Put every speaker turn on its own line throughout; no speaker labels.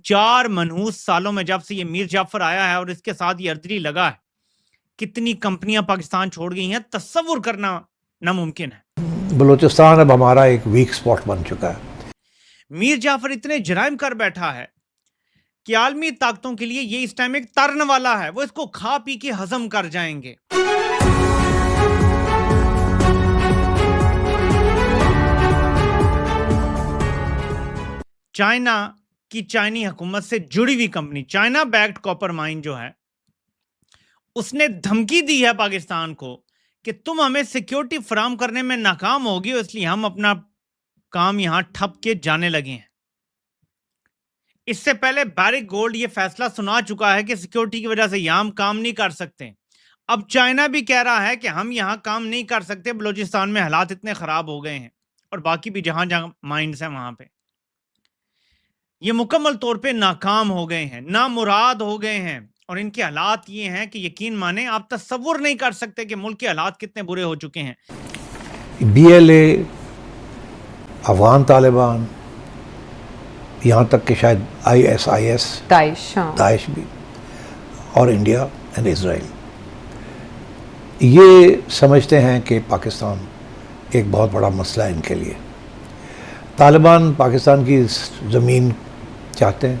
4 منحوس سالوں میں جب سے یہ میر جعفر آیا ہے اور اس کے ساتھ یہ اردری لگا ہے، کتنی کمپنیاں پاکستان چھوڑ گئی ہیں، تصور کرنا ناممکن ہے۔
بلوچستان اب ہمارا ایک ویک سپاٹ بن چکا ہے۔
میر جعفر اتنے جرائم کر بیٹھا ہے کہ عالمی طاقتوں کے لیے یہ اس ٹائم ایک ترن والا ہے، وہ اس کو کھا پی کے ہضم کر جائیں گے۔ چائنا کی چائنی حکومت سے جڑی ہوئی company China backed copper mine جو ہے، اس نے دھمکی دی ہے پاکستان کو کہ تم ہمیں سیکیورٹی فراہم کرنے میں ناکام ہوگی، اس لیے ہم اپنا کام یہاں ٹھپ کے جانے لگے ہیں۔ اس سے پہلے بیرک گولڈ یہ فیصلہ سنا چکا ہے کہ سیکیورٹی کی وجہ سے یہاں ہم کام نہیں کر سکتے۔ اب چائنا بھی کہہ رہا ہے کہ ہم یہاں کام نہیں کر سکتے، بلوچستان میں حالات اتنے خراب ہو گئے ہیں، اور باقی بھی جہاں جہاں مائنز ہیں وہاں پہ یہ مکمل طور پہ ناکام ہو گئے ہیں، نامراد ہو گئے ہیں، اور ان کے حالات یہ ہیں کہ یقین مانیں آپ تصور نہیں کر سکتے کہ ملک کے حالات کتنے برے ہو چکے ہیں۔
B L A, Afghan Taliban, یہاں تک کہ شاید آئی ایس آئی ایس، داعش بھی، اور انڈیا اینڈ اسرائیل، یہ سمجھتے ہیں کہ پاکستان ایک بہت بڑا مسئلہ ہے ان کے لیے۔ طالبان پاکستان کی زمین چاہتے ہیں،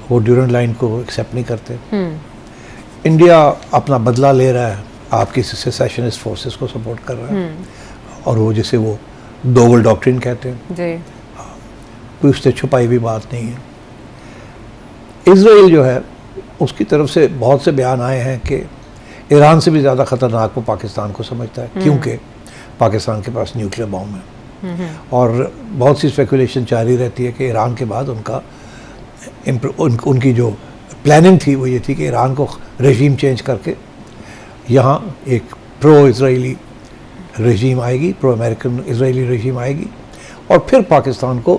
وہ ڈیورنٹ لائن کو ایکسیپٹ نہیں کرتے۔ انڈیا اپنا بدلہ لے رہا ہے، آپ کی سیسیشنسٹ فورسز کو سپورٹ کر رہا ہے، اور وہ جسے وہ دوول ڈاکٹرین کہتے ہیں، کوئی اس سے چھپائی بھی بات نہیں ہے۔ اسرائیل جو ہے اس کی طرف سے بہت سے بیان آئے ہیں کہ ایران سے بھی زیادہ خطرناک وہ پاکستان کو سمجھتا ہے، کیونکہ پاکستان کے پاس نیوکلیر بام ہے، اور بہت سی اسپیکولیشن جاری رہتی ہے کہ ایران کے بعد ان کی جو پلاننگ تھی وہ یہ تھی کہ ایران کو رژیم چینج کر کے یہاں ایک پرو اسرائیلی رژیم آئے گی، پرو امریکن اسرائیلی رژیم آئے گی، اور پھر پاکستان کو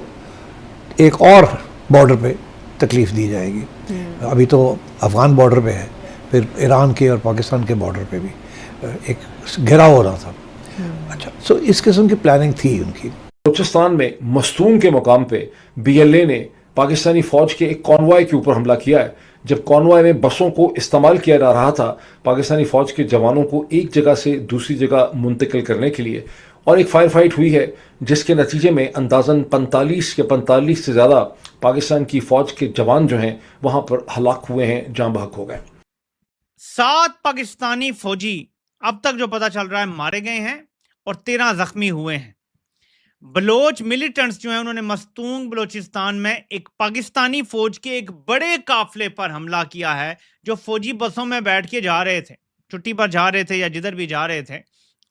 ایک اور بارڈر پہ تکلیف دی جائے گی۔ ابھی تو افغان بارڈر پہ ہے، پھر ایران کے اور پاکستان کے بارڈر پہ بھی ایک گھیراؤ ہو رہا تھا۔ اچھا، سو اس قسم کی پلاننگ تھی ان کی۔
بلوچستان میں مستونگ کے مقام پہ بی ایل اے نے پاکستانی فوج کے ایک کانوائے کے اوپر حملہ کیا ہے۔ جب کانوائے میں بسوں کو استعمال کیا جا رہا تھا پاکستانی فوج کے جوانوں کو ایک جگہ سے دوسری جگہ منتقل کرنے کے لیے، اور ایک فائر فائٹ ہوئی ہے جس کے نتیجے میں اندازاً 45 سے زیادہ پاکستان کی فوج کے جوان جو ہیں وہاں پر ہلاک ہوئے ہیں، جاں بحق ہو گئے۔
7 پاکستانی فوجی اب تک جو پتہ چل رہا ہے مارے گئے ہیں اور 13 زخمی ہوئے ہیں۔ بلوچ ملیٹنٹس جو ہیں انہوں نے مستونگ بلوچستان میں ایک پاکستانی فوج کے ایک بڑے قافلے پر حملہ کیا ہے، جو فوجی بسوں میں بیٹھ کے جا رہے تھے، چھٹی پر جا رہے تھے یا جدھر بھی جا رہے تھے،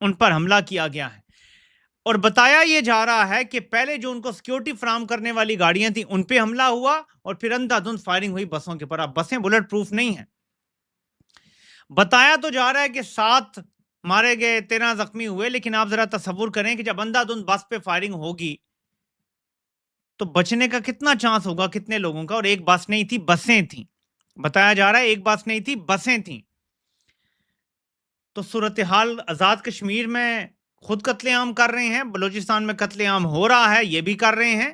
ان پر حملہ کیا گیا ہے۔ اور بتایا یہ جا رہا ہے کہ پہلے جو ان کو سیکیورٹی فراہم کرنے والی گاڑیاں تھیں ان پہ حملہ ہوا، اور پھر اندھا دھند فائرنگ ہوئی بسوں کے پر۔ اب بسیں بلٹ پروف نہیں ہیں۔ بتایا تو جا رہا ہے کہ 7 مارے گئے، 13 زخمی ہوئے، لیکن آپ ذرا تصور کریں کہ جب اندھا دھند بس پہ فائرنگ ہوگی تو بچنے کا کتنا چانس ہوگا کتنے لوگوں کا؟ اور ایک بس نہیں تھی، بسیں تھیں۔ بتایا جا رہا ہے ایک بس نہیں تھی، بسیں تھیں۔ تو صورتحال آزاد کشمیر میں خود قتل عام کر رہے ہیں، بلوچستان میں قتل عام ہو رہا ہے، یہ بھی کر رہے ہیں،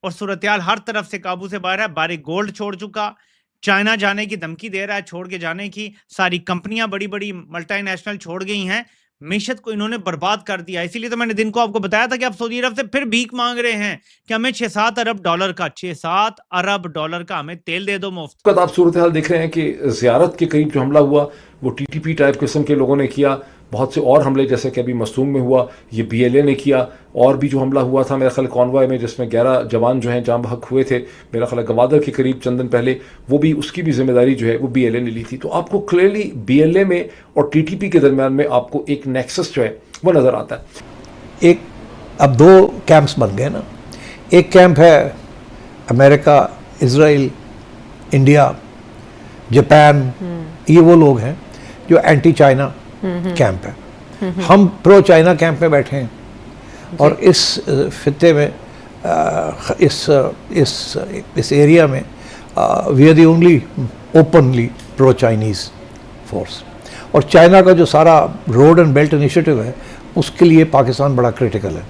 اور صورتحال ہر طرف سے قابو سے باہر ہے۔ بیرک گولڈ چھوڑ چکا، چائنا جانے کی دھمکی دے رہا ہے، چھوڑ کے جانے کی، ساری کمپنیاں بڑی بڑی ملٹی نیشنل چھوڑ گئی ہیں، معیشت کو انہوں نے برباد کر دیا۔ اسی لیے تو میں نے دن کو آپ کو بتایا تھا کہ اب سعودی عرب سے پھر بھیک مانگ رہے ہیں کہ ہمیں 6-7 ارب ڈالر کا 6-7 ارب ڈالر کا ہمیں تیل دے دو مفت۔
آپ صورتحال دیکھ رہے ہیں کہ زیارت کے قریب جو حملہ ہوا وہ ٹی ٹی پی ٹائپ قسم کے لوگوں نے کیا، بہت سے اور حملے جیسے کہ ابھی مستونگ میں ہوا یہ بی ایل اے نے کیا، اور بھی جو حملہ ہوا تھا میرا خیال کانوائے میں جس میں 11 جوان جو ہیں جاں بحق ہوئے تھے میرا خیال گوادر کے قریب چند دن پہلے، وہ بھی اس کی بھی ذمہ داری جو ہے وہ بی ایل اے نے لی تھی۔ تو آپ کو کلیئرلی بی ایل اے میں اور ٹی ٹی پی کے درمیان میں آپ کو ایک نیکسس جو ہے وہ نظر آتا ہے۔
ایک اب 2 کیمپس بن گئے نا، ایک کیمپ ہے امریکہ، اسرائیل، انڈیا، جاپان، یہ وہ لوگ ہیں جو اینٹی چائنا کیمپ ہے۔ ہم پرو چائنا کیمپ میں بیٹھے ہیں، اور اس خطے میں اس ایریا میں we are the only openly pro Chinese force, اور چائنا کا جو سارا روڈ اینڈ بیلٹ انیشیٹو ہے اس کے لیے پاکستان بڑا کریٹیکل ہے۔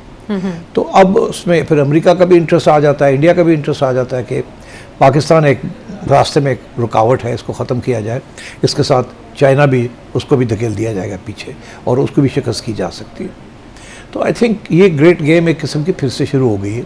تو اب اس میں پھر امریکہ کا بھی انٹرسٹ آ جاتا ہے، انڈیا کا بھی انٹرسٹ آ جاتا ہے کہ پاکستان ایک راستے میں ایک رکاوٹ ہے، اس کو ختم کیا جائے، اس کے ساتھ چائنا بھی، اس کو بھی دھکیل دیا جائے گا پیچھے اور اس کو بھی شکست کی جا سکتی ہے. تو آئی تھنک یہ گریٹ گیم ایک قسم کی پھر سے شروع ہو گئی ہے.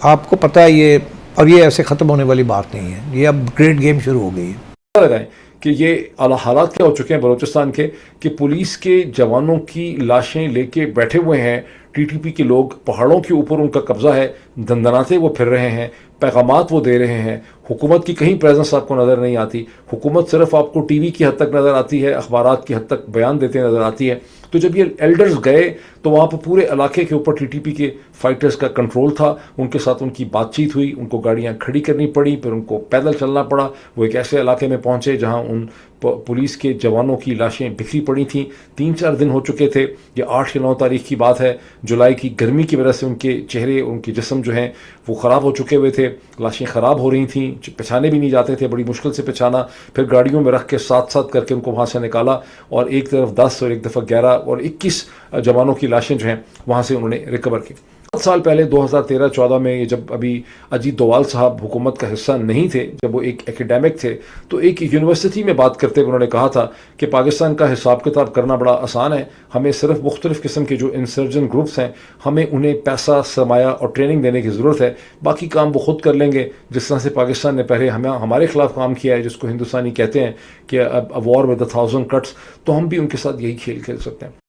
آپ کو پتہ ہے یہ، اور یہ ایسے ختم ہونے والی بات نہیں ہے، یہ اب گریٹ گیم شروع ہو گئی ہے.
لگائیں کہ یہ حالات کیا ہو چکے ہیں بلوچستان کے کہ پولیس کے جوانوں کی لاشیں لے کے بیٹھے ہوئے ہیں ٹی ٹی پی کے لوگ، پہاڑوں کے اوپر ان کا قبضہ ہے، دندناتے وہ پھر رہے ہیں، پیغامات وہ دے رہے ہیں، حکومت کی کہیں پریزنس آپ کو نظر نہیں آتی، حکومت صرف آپ کو ٹی وی کی حد تک نظر آتی ہے، اخبارات کی حد تک بیان دیتے نظر آتی ہے. تو جب یہ ایلڈرز گئے تو وہاں پہ پورے علاقے کے اوپر ٹی ٹی پی کے فائٹرز کا کنٹرول تھا، ان کے ساتھ ان کی بات چیت ہوئی، ان کو گاڑیاں کھڑی کرنی پڑی، پھر ان کو پیدل چلنا پڑا. وہ ایک ایسے علاقے میں پہنچے جہاں ان پولیس کے جوانوں کی لاشیں بکھری پڑی تھیں. 3-4 دن ہو چکے تھے، یہ 8 یا 9 تاریخ کی بات ہے. جولائی کی گرمی کی وجہ سے ان کے چہرے، ان کے جسم جو ہیں وہ خراب ہو چکے ہوئے تھے، لاشیں خراب ہو رہی تھیں، پہچانے بھی نہیں جاتے تھے، بڑی مشکل سے پہچانا. پھر گاڑیوں میں رکھ کے ساتھ کر کے ان کو وہاں سے نکالا اور ایک طرف 10 اور ایک دفعہ 11 اور 21 جوانوں کی لاشیں جو ہیں وہاں سے انہوں نے ریکور کی. 7 سال پہلے 2013-14 میں جب ابھی اجیت دووال صاحب حکومت کا حصہ نہیں تھے، جب وہ ایک ایکیڈیمک تھے، تو ایک یونیورسٹی میں بات کرتے ہوئے انہوں نے کہا تھا کہ پاکستان کا حساب کتاب کرنا بڑا آسان ہے، ہمیں صرف مختلف قسم کے جو انسرجن گروپس ہیں ہمیں انہیں پیسہ، سرمایہ اور ٹریننگ دینے کی ضرورت ہے، باقی کام وہ خود کر لیں گے. جس طرح سے پاکستان نے پہلے ہمارے خلاف کام کیا ہے، جس کو ہندوستانی کہتے ہیں کہ اب وار ود 1000 cuts، تو ہم بھی ان کے ساتھ یہی کھیل کھیل سکتے ہیں.